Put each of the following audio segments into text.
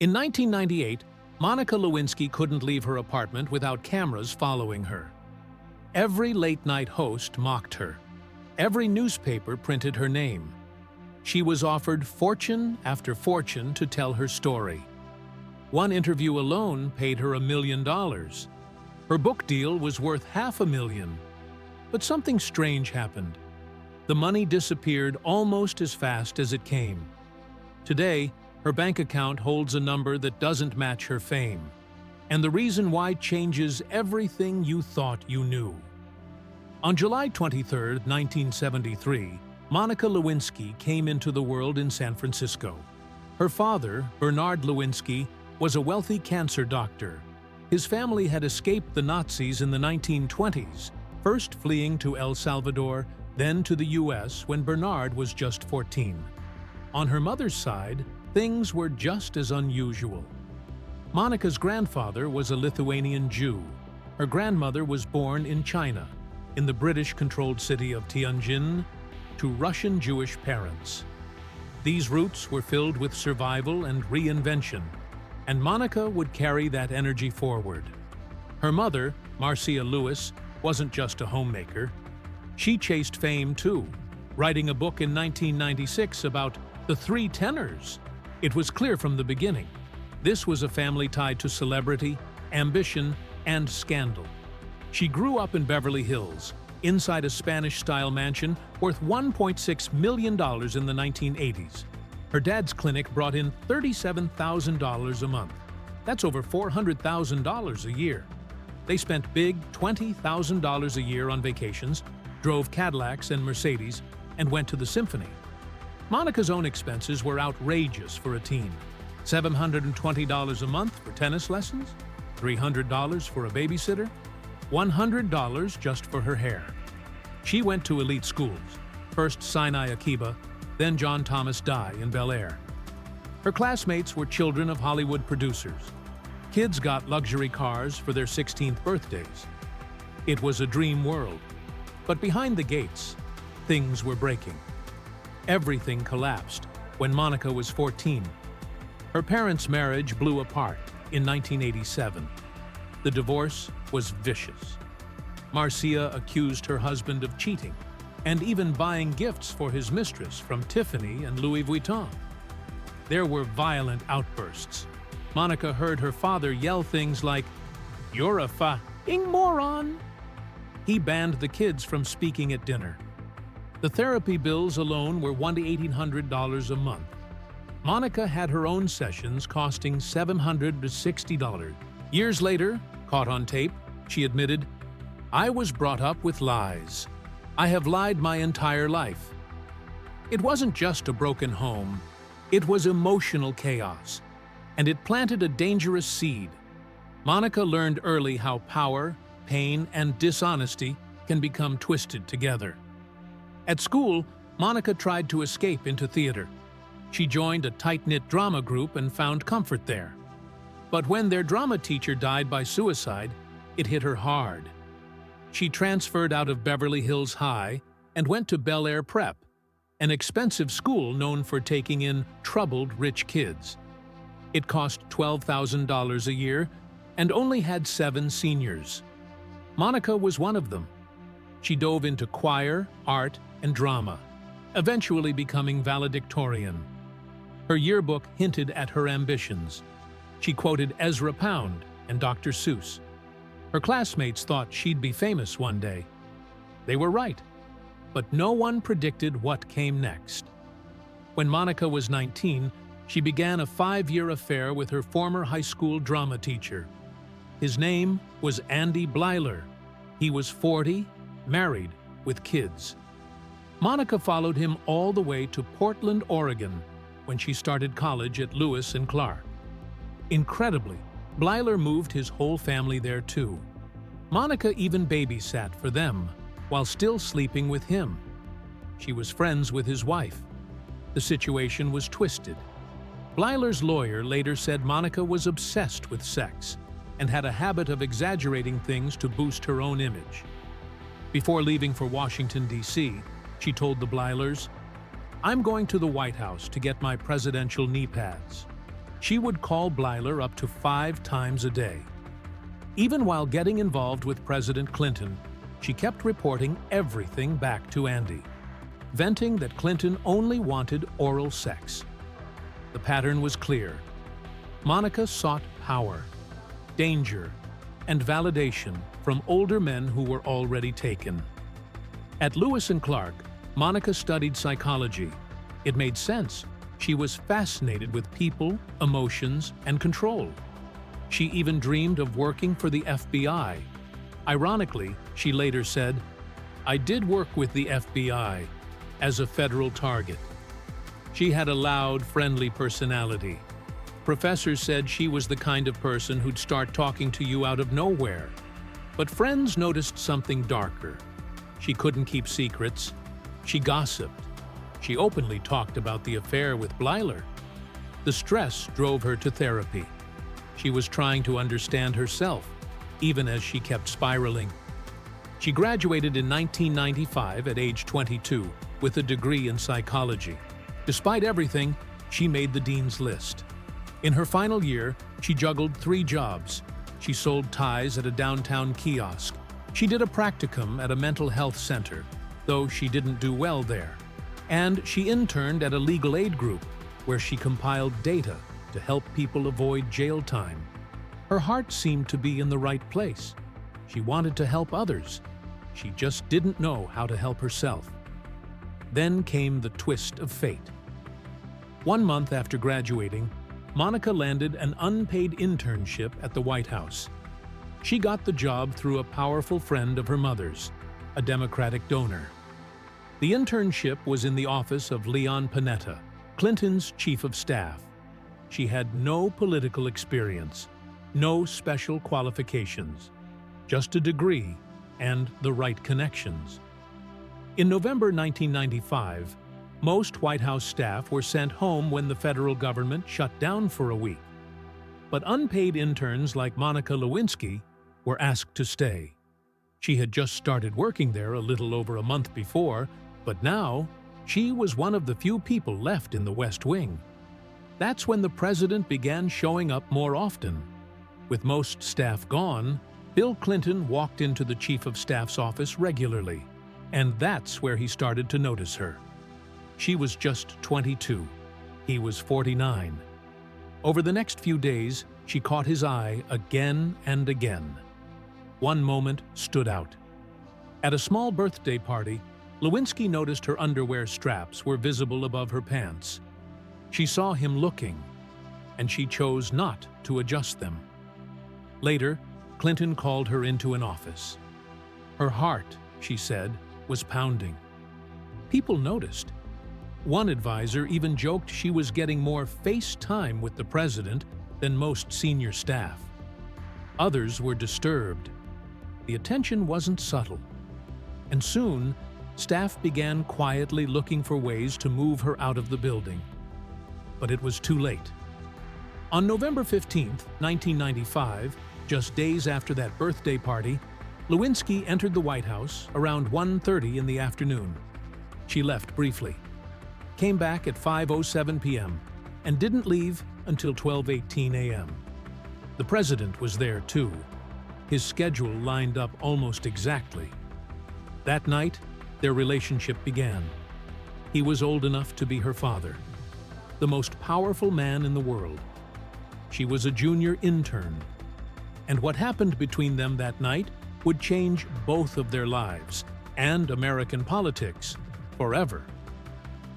In 1998, Monica Lewinsky couldn't leave her apartment without cameras following her. Every late-night host mocked her. Every newspaper printed her name. She was offered fortune after fortune to tell her story. One interview alone paid her $1 million. Her book deal was worth $500,000. But something strange happened. The money disappeared almost as fast as it came. Today, her bank account holds a number that doesn't match her fame. And the reason why changes everything you thought you knew. On July 23, 1973, Monica Lewinsky came into the world in San Francisco. Her father, Bernard Lewinsky, was a wealthy cancer doctor. His family had escaped the Nazis in the 1920s, first fleeing to El Salvador, then to the US when Bernard was just 14. On her mother's side, things were just as unusual. Monica's grandfather was a Lithuanian Jew. Her grandmother was born in China, in the British-controlled city of Tianjin, to Russian Jewish parents. These roots were filled with survival and reinvention, and Monica would carry that energy forward. Her mother, Marcia Lewis, wasn't just a homemaker. She chased fame too, writing a book in 1996 about the three tenors. It was clear from the beginning. This was a family tied to celebrity, ambition, and scandal. She grew up in Beverly Hills, inside a Spanish-style mansion worth $1.6 million in the 1980s. Her dad's clinic brought in $37,000 a month. That's over $400,000 a year. They spent big $20,000 a year on vacations, drove Cadillacs and Mercedes, and went to the symphony. Monica's own expenses were outrageous for a teen. $720 a month for tennis lessons, $300 for a babysitter, $100 just for her hair. She went to elite schools, first Sinai Akiba, then John Thomas Dye in Bel Air. Her classmates were children of Hollywood producers. Kids got luxury cars for their 16th birthdays. It was a dream world. But behind the gates, things were breaking. Everything collapsed when Monica was 14. Her parents' marriage blew apart in 1987. The divorce was vicious. Marcia accused her husband of cheating and even buying gifts for his mistress from Tiffany and Louis Vuitton. There were violent outbursts. Monica heard her father yell things like, "You're a f***ing moron!" He banned the kids from speaking at dinner. The therapy bills alone were $100 to $1,800 a month. Monica had her own sessions costing $700 to $60. Years later, caught on tape, she admitted, "I was brought up with lies. I have lied my entire life." It wasn't just a broken home, it was emotional chaos, and it planted a dangerous seed. Monica learned early how power, pain, and dishonesty can become twisted together. At school, Monica tried to escape into theater. She joined a tight-knit drama group and found comfort there. But when their drama teacher died by suicide, it hit her hard. She transferred out of Beverly Hills High and went to Bel Air Prep, an expensive school known for taking in troubled rich kids. It cost $12,000 a year and only had 7 seniors. Monica was one of them. She dove into choir, art, and drama, eventually becoming valedictorian. Her yearbook hinted at her ambitions. She quoted Ezra Pound and Dr. Seuss. Her classmates thought she'd be famous one day. They were right, but no one predicted what came next. When Monica was 19, she began a 5-year affair with her former high school drama teacher. His name was Andy Blyler. He was 40, married, with kids. Monica followed him all the way to Portland, Oregon, when she started college at Lewis and Clark. Incredibly, Blyler moved his whole family there too. Monica even babysat for them, while still sleeping with him. She was friends with his wife. The situation was twisted. Blyler's lawyer later said Monica was obsessed with sex and had a habit of exaggerating things to boost her own image. Before leaving for Washington, D.C., she told the Blylers, "I'm going to the White House to get my presidential knee pads." She would call Blyler up to 5 times a day. Even while getting involved with President Clinton, she kept reporting everything back to Andy, venting that Clinton only wanted oral sex. The pattern was clear. Monica sought power, danger, and validation from older men who were already taken. At Lewis and Clark, Monica studied psychology. It made sense. She was fascinated with people, emotions, and control. She even dreamed of working for the FBI. Ironically, she later said, "I did work with the FBI as a federal target." She had a loud, friendly personality. Professors said she was the kind of person who'd start talking to you out of nowhere. But friends noticed something darker. She couldn't keep secrets. She gossiped. She openly talked about the affair with Blyler. The stress drove her to therapy. She was trying to understand herself, even as she kept spiraling. She graduated in 1995 at age 22 with a degree in psychology. Despite everything, she made the dean's list. In her final year, she juggled 3 jobs. She sold ties at a downtown kiosk. She did a practicum at a mental health center, though she didn't do well there. And she interned at a legal aid group, where she compiled data to help people avoid jail time. Her heart seemed to be in the right place. She wanted to help others. She just didn't know how to help herself. Then came the twist of fate. 1 month after graduating, Monica landed an unpaid internship at the White House. She got the job through a powerful friend of her mother's, a Democratic donor. The internship was in the office of Leon Panetta, Clinton's chief of staff. She had no political experience, no special qualifications, just a degree and the right connections. In November 1995, most White House staff were sent home when the federal government shut down for a week. But unpaid interns like Monica Lewinsky were asked to stay. She had just started working there a little over a month before, but now she was one of the few people left in the West Wing. That's when the president began showing up more often. With most staff gone, Bill Clinton walked into the chief of staff's office regularly, and that's where he started to notice her. She was just 22. He was 49. Over the next few days, she caught his eye again and again. One moment stood out. At a small birthday party, Lewinsky noticed her underwear straps were visible above her pants. She saw him looking, and she chose not to adjust them. Later, Clinton called her into an office. Her heart, she said, was pounding. People noticed. One advisor even joked she was getting more face time with the president than most senior staff. Others were disturbed. The attention wasn't subtle. And soon, staff began quietly looking for ways to move her out of the building. But it was too late. On November 15, 1995, just days after that birthday party, Lewinsky entered the White House around 1:30 in the afternoon. She left briefly, came back at 5:07 p.m., and didn't leave until 12:18 a.m. The president was there too. His schedule lined up almost exactly. That night, their relationship began. He was old enough to be her father, the most powerful man in the world. She was a junior intern. And what happened between them that night would change both of their lives and American politics forever.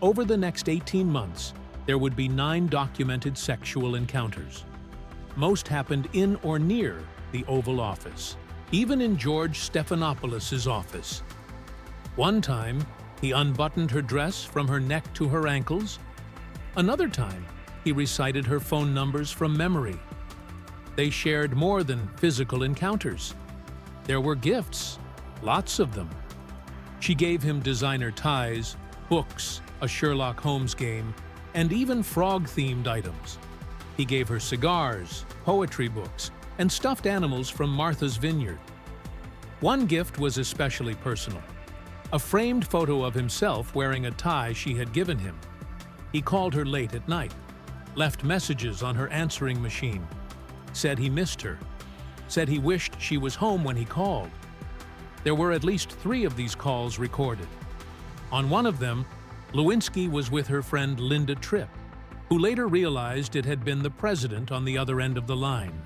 Over the next 18 months, there would be 9 documented sexual encounters. Most happened in or near the Oval Office, even in George Stephanopoulos' office. One time, he unbuttoned her dress from her neck to her ankles. Another time, he recited her phone numbers from memory. They shared more than physical encounters. There were gifts, lots of them. She gave him designer ties, books, a Sherlock Holmes game, and even frog-themed items. He gave her cigars, poetry books, and stuffed animals from Martha's Vineyard. One gift was especially personal, a framed photo of himself wearing a tie she had given him. He called her late at night. left messages on her answering machine, said he missed her, said he wished she was home when he called. There were at least 3 of these calls recorded. On one of them, Lewinsky was with her friend Linda Tripp, who later realized it had been the president on the other end of the line.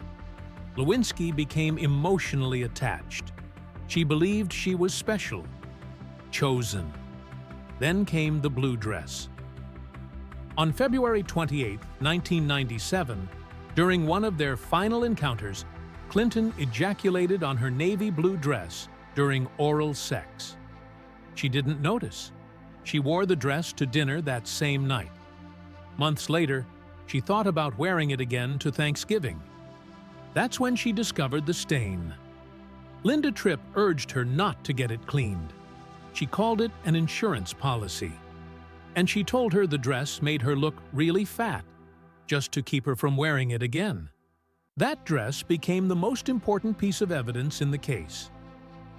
Lewinsky became emotionally attached. She believed she was special, chosen. Then came the blue dress. On February 28, 1997, during one of their final encounters, Clinton ejaculated on her navy blue dress during oral sex. She didn't notice. She wore the dress to dinner that same night. Months later, she thought about wearing it again to Thanksgiving. That's when she discovered the stain. Linda Tripp urged her not to get it cleaned. She called it an insurance policy. And she told her the dress made her look really fat, just to keep her from wearing it again. That dress became the most important piece of evidence in the case.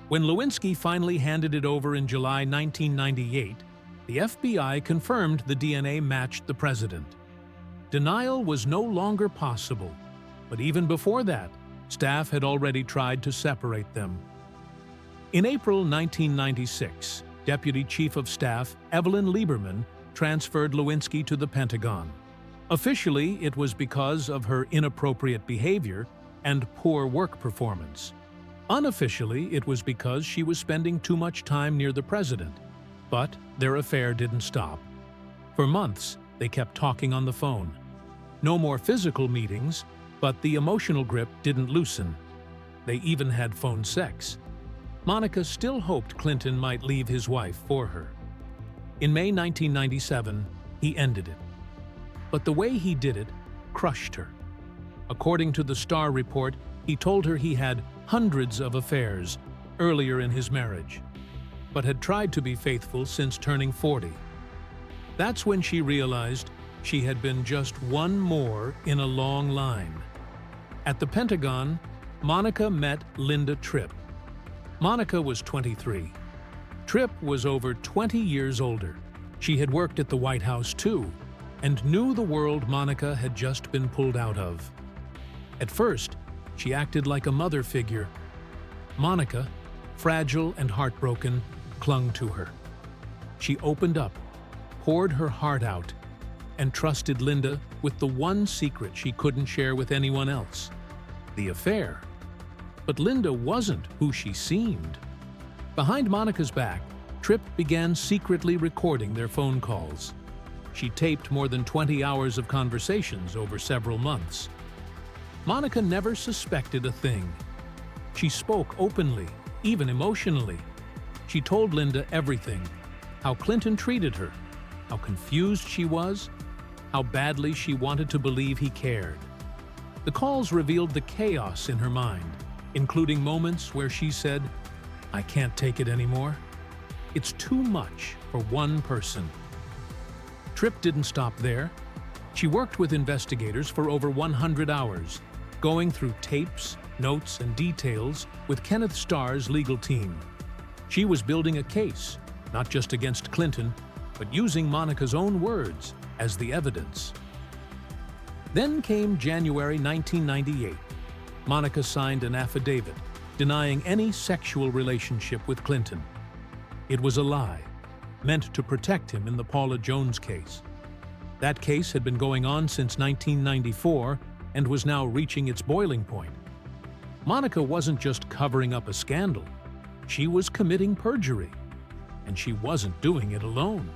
When Lewinsky finally handed it over in July 1998, the FBI confirmed the DNA matched the president. Denial was no longer possible, but even before that, staff had already tried to separate them. In April 1996, Deputy Chief of Staff Evelyn Lieberman transferred Lewinsky to the Pentagon. Officially, it was because of her inappropriate behavior and poor work performance. Unofficially, it was because she was spending too much time near the president. But their affair didn't stop. For months, they kept talking on the phone. No more physical meetings, but the emotional grip didn't loosen. They even had phone sex. Monica still hoped Clinton might leave his wife for her. In May 1997, he ended it. But the way he did it crushed her. According to the Star report, he told her he had hundreds of affairs earlier in his marriage, but had tried to be faithful since turning 40. That's when she realized she had been just one more in a long line. At the Pentagon, Monica met Linda Tripp. Monica was 23. Tripp was over 20 years older. She had worked at the White House too, and knew the world Monica had just been pulled out of. At first, she acted like a mother figure. Monica, fragile and heartbroken, clung to her. She opened up, poured her heart out, and trusted Linda with the one secret she couldn't share with anyone else: the affair. But Linda wasn't who she seemed. Behind Monica's back, Tripp began secretly recording their phone calls. She taped more than 20 hours of conversations over several months. Monica never suspected a thing. She spoke openly, even emotionally. She told Linda everything: how Clinton treated her, how confused she was, how badly she wanted to believe he cared. The calls revealed the chaos in her mind, including moments where she said, "I can't take it anymore. It's too much for one person." Tripp didn't stop there. She worked with investigators for over 100 hours, going through tapes, notes, and details with Kenneth Starr's legal team. She was building a case, not just against Clinton, but using Monica's own words as the evidence. Then came January 1998. Monica signed an affidavit denying any sexual relationship with Clinton. It was a lie, meant to protect him in the Paula Jones case. That case had been going on since 1994 and was now reaching its boiling point. Monica wasn't just covering up a scandal. She was committing perjury. And she wasn't doing it alone.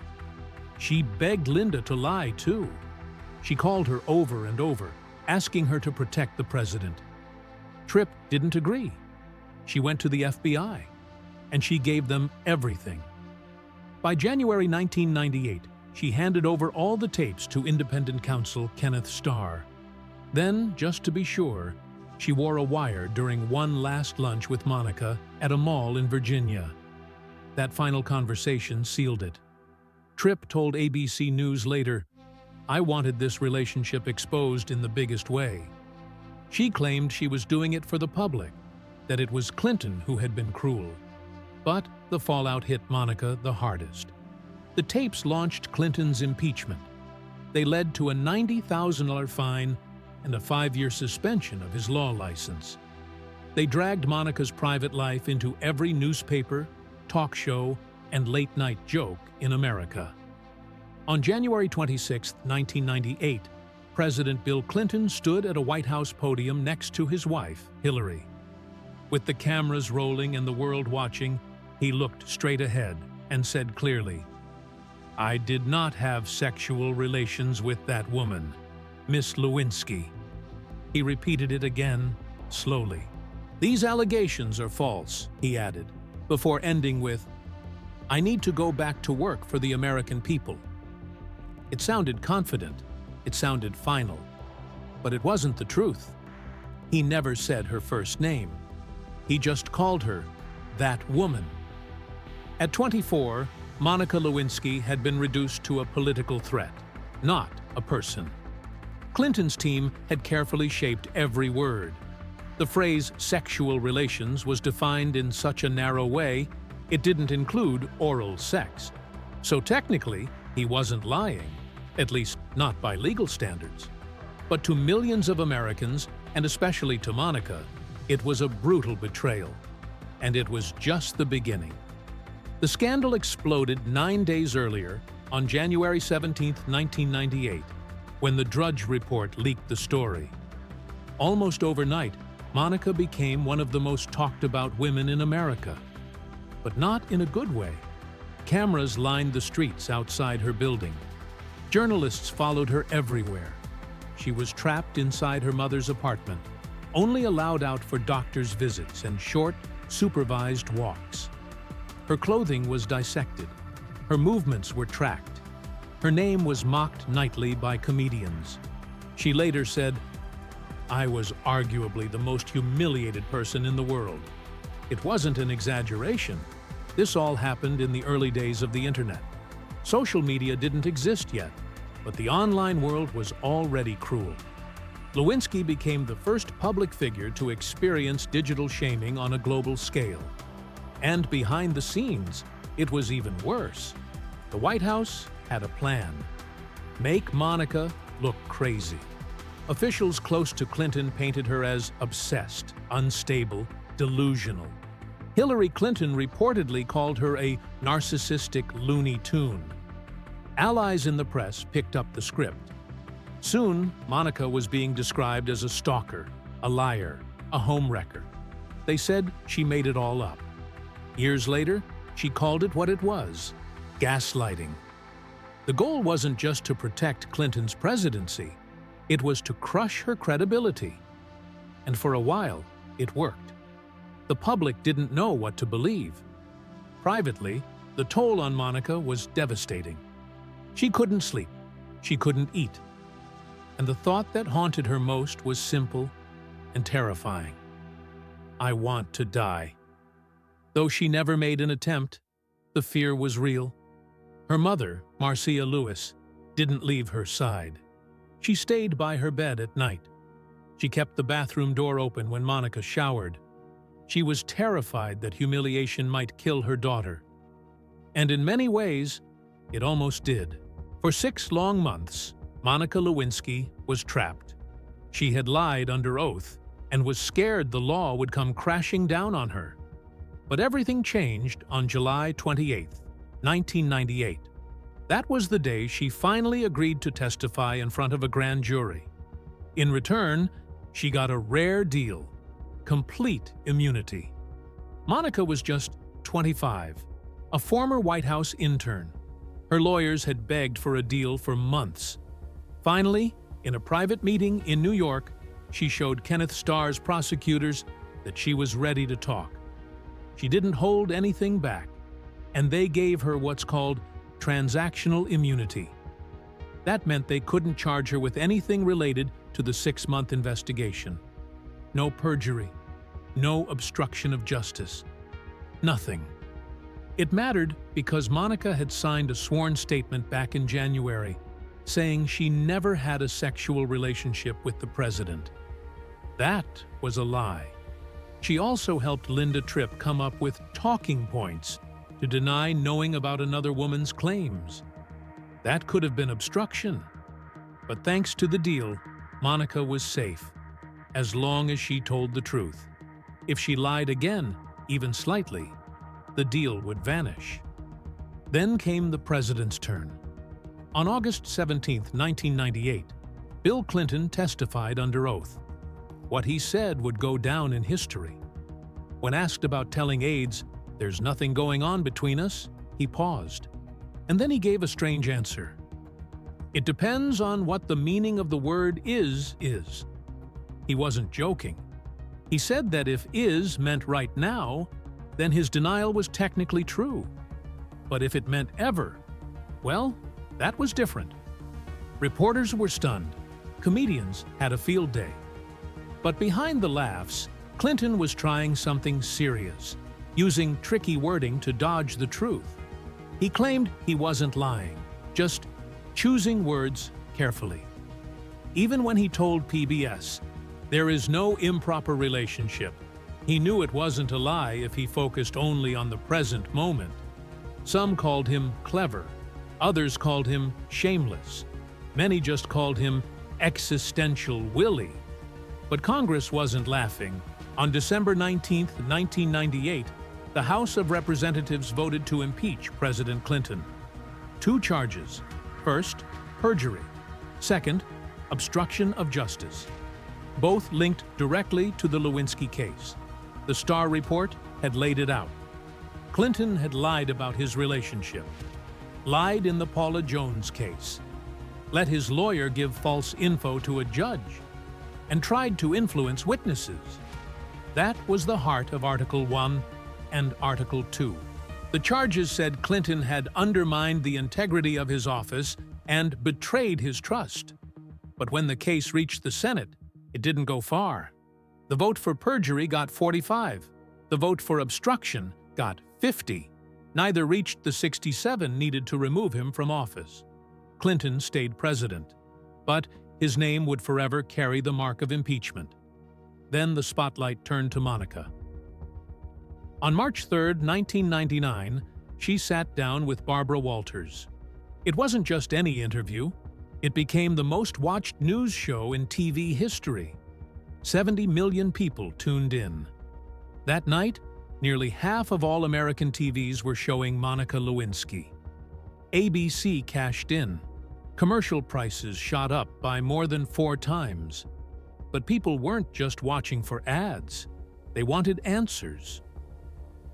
She begged Linda to lie, too. She called her over and over, asking her to protect the president. Tripp didn't agree. She went to the FBI, and she gave them everything. By January 1998, she handed over all the tapes to independent counsel Kenneth Starr. Then, just to be sure, she wore a wire during one last lunch with Monica at a mall in Virginia. That final conversation sealed it. Tripp told ABC News later, "I wanted this relationship exposed in the biggest way." She claimed she was doing it for the public, that it was Clinton who had been cruel. But the fallout hit Monica the hardest. The tapes launched Clinton's impeachment. They led to a $90,000 fine and a 5-year suspension of his law license. They dragged Monica's private life into every newspaper, talk show, and late-night joke in America. On January 26, 1998, President Bill Clinton stood at a White House podium next to his wife, Hillary. With the cameras rolling and the world watching, he looked straight ahead and said clearly, "I did not have sexual relations with that woman, Miss Lewinsky." He repeated it again, slowly. "These allegations are false," he added, before ending with, "I need to go back to work for the American people." It sounded confident, it sounded final, but it wasn't the truth. He never said her first name. He just called her that woman. At 24, Monica Lewinsky had been reduced to a political threat, not a person. Clinton's team had carefully shaped every word. The phrase sexual relations was defined in such a narrow way, it didn't include oral sex. So technically, he wasn't lying, at least not by legal standards. But to millions of Americans, and especially to Monica, it was a brutal betrayal. And it was just the beginning. The scandal exploded 9 days earlier, on January 17, 1998, when the Drudge Report leaked the story. Almost overnight, Monica became one of the most talked about women in America. But not in a good way. Cameras lined the streets outside her building. Journalists followed her everywhere. She was trapped inside her mother's apartment, only allowed out for doctor's visits and short, supervised walks. Her clothing was dissected. Her movements were tracked. Her name was mocked nightly by comedians. She later said, "I was arguably the most humiliated person in the world." It wasn't an exaggeration. This all happened in the early days of the internet. Social media didn't exist yet, but the online world was already cruel. Lewinsky became the first public figure to experience digital shaming on a global scale. And behind the scenes, it was even worse. The White House had a plan. Make Monica look crazy. Officials close to Clinton painted her as obsessed, unstable, delusional. Hillary Clinton reportedly called her a narcissistic Looney Tune. Allies in the press picked up the script. Soon, Monica was being described as a stalker, a liar, a homewrecker. They said she made it all up. Years later, she called it what it was: gaslighting. The goal wasn't just to protect Clinton's presidency, it was to crush her credibility. And for a while, it worked. The public didn't know what to believe. Privately, the toll on Monica was devastating. She couldn't sleep. She couldn't eat. And the thought that haunted her most was simple and terrifying. I want to die. Though she never made an attempt, the fear was real. Her mother, Marcia Lewis, didn't leave her side. She stayed by her bed at night. She kept the bathroom door open when Monica showered. She was terrified that humiliation might kill her daughter. And in many ways, it almost did. For 6 long months, Monica Lewinsky was trapped. She had lied under oath and was scared the law would come crashing down on her. But everything changed on July 28, 1998. That was the day she finally agreed to testify in front of a grand jury. In return, she got a rare deal: complete immunity. Monica was just 25, a former White House intern. Her lawyers had begged for a deal for months. Finally, in a private meeting in New York, she showed Kenneth Starr's prosecutors that she was ready to talk. She didn't hold anything back, and they gave her what's called transactional immunity. That meant they couldn't charge her with anything related to the 6-month investigation. No perjury, no obstruction of justice, nothing. It mattered because Monica had signed a sworn statement back in January saying she never had a sexual relationship with the president. That was a lie. She also helped Linda Tripp come up with talking points to deny knowing about another woman's claims. That could have been obstruction, But thanks to the deal, Monica was safe, as long as she told the truth. If she lied again, even slightly, the deal would vanish. Then came the president's turn. On August 17, 1998, Bill Clinton testified under oath. What he said would go down in history. When asked about telling aides, "There's nothing going on between us," he paused. And then he gave a strange answer. "It depends on what the meaning of the word is." He wasn't joking. He said that if "is" meant right now, then his denial was technically true. But if it meant ever, well, that was different. Reporters were stunned. Comedians had a field day. But behind the laughs, Clinton was trying something serious, using tricky wording to dodge the truth. He claimed he wasn't lying, just choosing words carefully. Even when he told PBS, "There is no improper relationship," he knew it wasn't a lie if he focused only on the present moment. Some called him clever. Others called him shameless. Many just called him existential Willie. But Congress wasn't laughing. On December 19, 1998, the House of Representatives voted to impeach President Clinton. 2 charges. First, perjury. Second, obstruction of justice. Both linked directly to the Lewinsky case. The Star report had laid it out. Clinton had lied about his relationship, lied in the Paula Jones case, let his lawyer give false info to a judge, and tried to influence witnesses. That was the heart of Article 1 and Article 2. The charges said Clinton had undermined the integrity of his office and betrayed his trust. But when the case reached the Senate, it didn't go far. The vote for perjury got 45. The vote for obstruction got 50. Neither reached the 67 needed to remove him from office. Clinton stayed president, but his name would forever carry the mark of impeachment. Then the spotlight turned to Monica. On March 3, 1999, she sat down with Barbara Walters. It wasn't just any interview. It became the most-watched news show in TV history. 70 million people tuned in. That night, nearly half of all American TVs were showing Monica Lewinsky. ABC cashed in. Commercial prices shot up by more than 4 times. But people weren't just watching for ads. They wanted answers.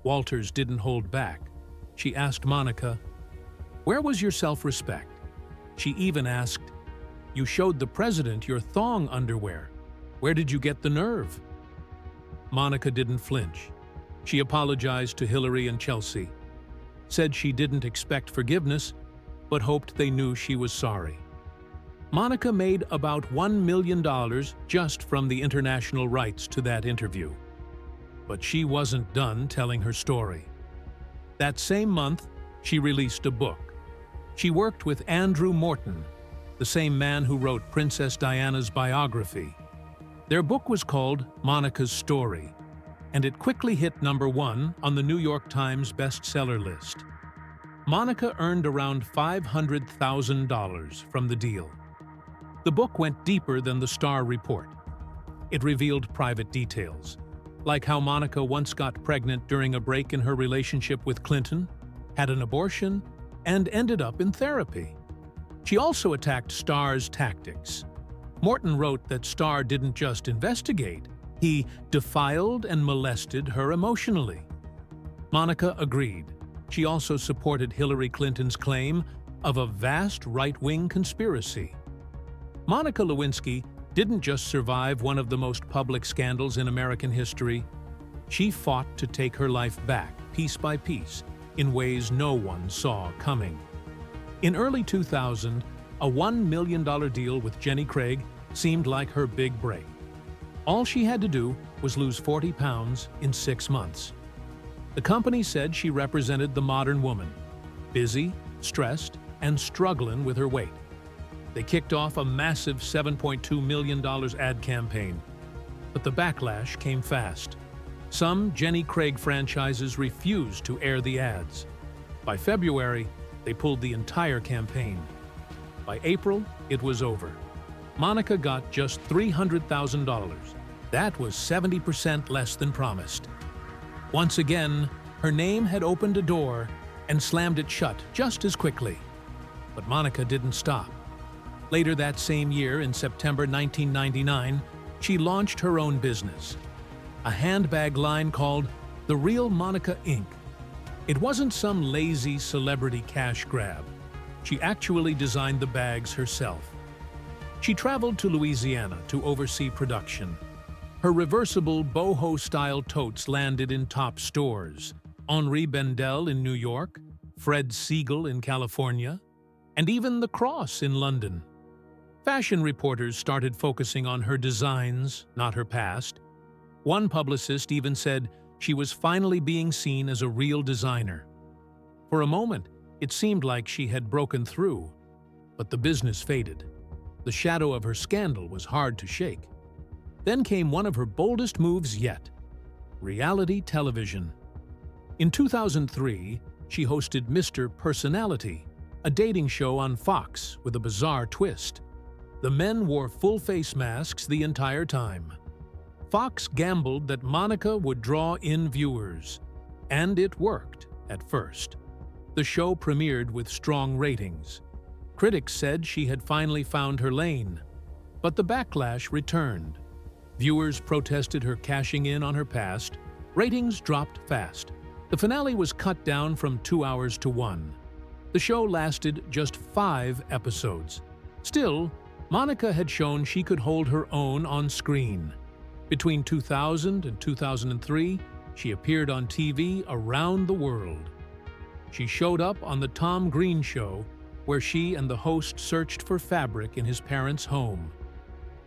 Walters didn't hold back. She asked Monica, "Where was your self-respect?" She even asked, "You showed the president your thong underwear. Where did you get the nerve?" Monica didn't flinch. She apologized to Hillary and Chelsea, said she didn't expect forgiveness, but hoped they knew she was sorry. Monica made about $1 million just from the international rights to that interview. But she wasn't done telling her story. That same month, she released a book. She worked with Andrew Morton, the same man who wrote Princess Diana's biography. Their book was called Monica's Story, and it quickly hit #1 on the New York Times bestseller list. Monica earned around $500,000 from the deal. The book went deeper than the Star report. It revealed private details, like how Monica once got pregnant during a break in her relationship with Clinton, had an abortion, and ended up in therapy. She also attacked Star's tactics. Morton wrote that Star didn't just investigate, he defiled and molested her emotionally. Monica agreed. She also supported Hillary Clinton's claim of a vast right-wing conspiracy. Monica Lewinsky didn't just survive one of the most public scandals in American history. She fought to take her life back, piece by piece, in ways no one saw coming. In early 2000, a $1 million deal with Jenny Craig seemed like her big break. All she had to do was lose 40 pounds in 6 months. The company said she represented the modern woman, busy, stressed, and struggling with her weight. They kicked off a massive $7.2 million ad campaign. But the backlash came fast. Some Jenny Craig franchises refused to air the ads. By February, they pulled the entire campaign. By April, it was over. Monica got just $300,000. That was 70% less than promised. Once again, her name had opened a door and slammed it shut just as quickly. But Monica didn't stop. Later that same year, in September 1999, she launched her own business, a handbag line called The Real Monica Inc. It wasn't some lazy celebrity cash grab. She actually designed the bags herself. She traveled to Louisiana to oversee production. Her reversible boho-style totes landed in top stores: Henri Bendel in New York, Fred Siegel in California, and even the Cross in London. Fashion reporters started focusing on her designs, not her past. One publicist even said she was finally being seen as a real designer. For a moment, it seemed like she had broken through, but the business faded. The shadow of her scandal was hard to shake. Then came one of her boldest moves yet: reality television. In 2003, she hosted Mr. Personality, a dating show on Fox with a bizarre twist. The men wore full face masks the entire time. Fox gambled that Monica would draw in viewers, and it worked at first. The show premiered with strong ratings. Critics said she had finally found her lane, but the backlash returned. Viewers protested her cashing in on her past. Ratings dropped fast. The finale was cut down from 2 hours to 1. The show lasted just 5 episodes. Still, Monica had shown she could hold her own on screen. Between 2000 and 2003, she appeared on TV around the world. She showed up on The Tom Green Show, where she and the host searched for fabric in his parents' home.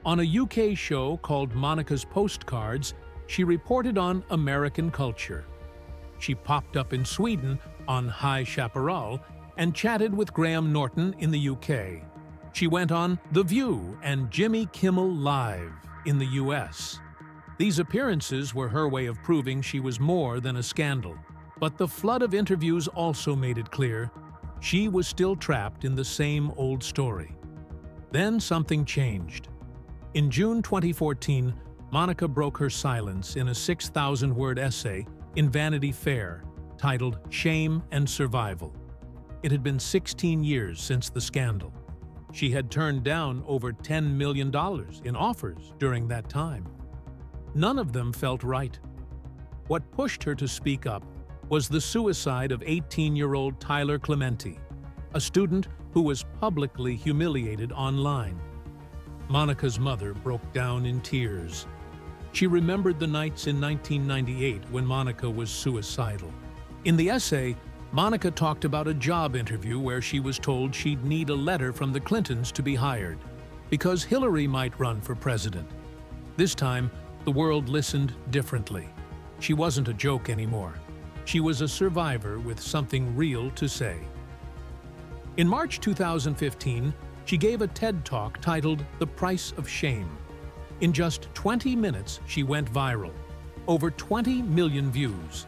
On a UK show called Monica's Postcards, she reported on American culture. She popped up in Sweden on High Chaparral and chatted with Graham Norton in the UK. She went on The View and Jimmy Kimmel Live in the US. These appearances were her way of proving she was more than a scandal. But the flood of interviews also made it clear she was still trapped in the same old story. Then something changed. In June 2014, Monica broke her silence in a 6,000-word essay in Vanity Fair titled Shame and Survival. It had been 16 years since the scandal. She had turned down over $10 million in offers during that time. None of them felt right. What pushed her to speak up was the suicide of 18-year-old Tyler Clementi, a student who was publicly humiliated online. Monica's mother broke down in tears. She remembered the nights in 1998 when Monica was suicidal. In the essay, Monica talked about a job interview where she was told she'd need a letter from the Clintons to be hired, because Hillary might run for president. This time, the world listened differently. She wasn't a joke anymore. She was a survivor with something real to say. In March 2015, she gave a TED Talk titled The Price of Shame. In just 20 minutes, she went viral. Over 20 million views.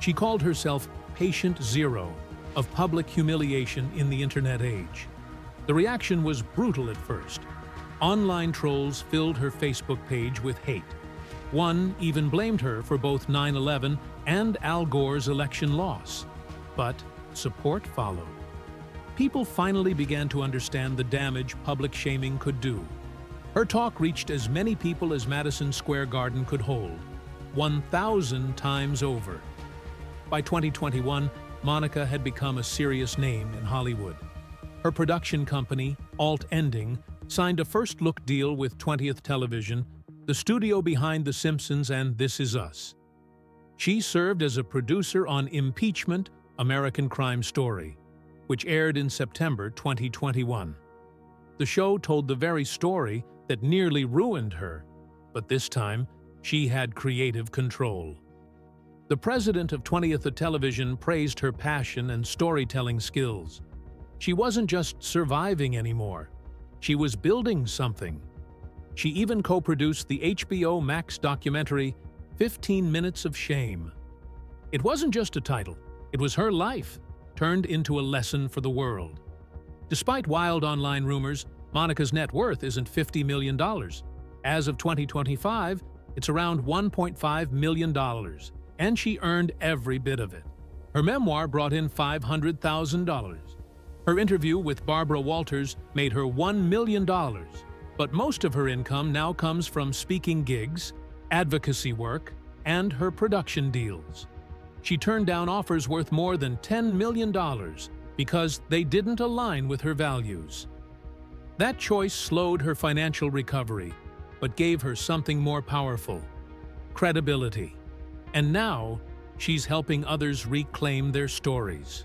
She called herself Patient Zero of public humiliation in the internet age. The reaction was brutal at first. Online trolls filled her Facebook page with hate. One even blamed her for both 9/11 and Al Gore's election loss. But support followed. People finally began to understand the damage public shaming could do. Her talk reached as many people as Madison Square Garden could hold, 1,000 times over. By 2021, Monica had become a serious name in Hollywood. Her production company, Alt Ending, signed a first-look deal with 20th Television, the studio behind The Simpsons and This Is Us. She served as a producer on Impeachment, American Crime Story, which aired in September 2021. The show told the very story that nearly ruined her, but this time, she had creative control. The president of 20th Television praised her passion and storytelling skills. She wasn't just surviving anymore. She was building something. She even co-produced the HBO Max documentary, 15 Minutes of Shame. It wasn't just a title. It was her life, turned into a lesson for the world. Despite wild online rumors, Monica's net worth isn't $50 million. As of 2025, it's around $1.5 million, and she earned every bit of it. Her memoir brought in $500,000. Her interview with Barbara Walters made her $1 million, but most of her income now comes from speaking gigs, advocacy work, and her production deals. She turned down offers worth more than $10 million because they didn't align with her values. That choice slowed her financial recovery, but gave her something more powerful: credibility. And now, she's helping others reclaim their stories.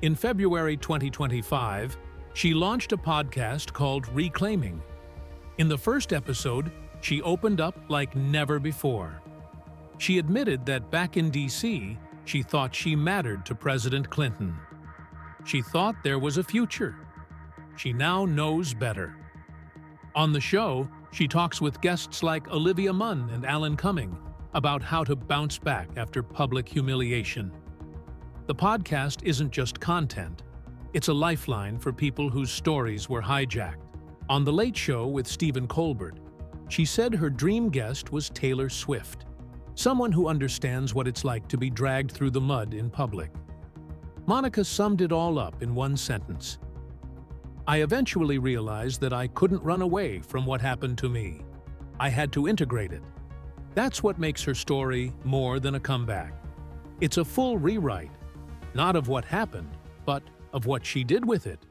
In February 2025, she launched a podcast called Reclaiming. In the first episode, she opened up like never before. She admitted that back in D.C., she thought she mattered to President Clinton. She thought there was a future. She now knows better. On the show, she talks with guests like Olivia Munn and Alan Cumming about how to bounce back after public humiliation. The podcast isn't just content. It's a lifeline for people whose stories were hijacked. On The Late Show with Stephen Colbert, she said her dream guest was Taylor Swift, someone who understands what it's like to be dragged through the mud in public. Monica summed it all up in one sentence: "I eventually realized that I couldn't run away from what happened to me. I had to integrate it." That's what makes her story more than a comeback. It's a full rewrite, not of what happened, but of what she did with it.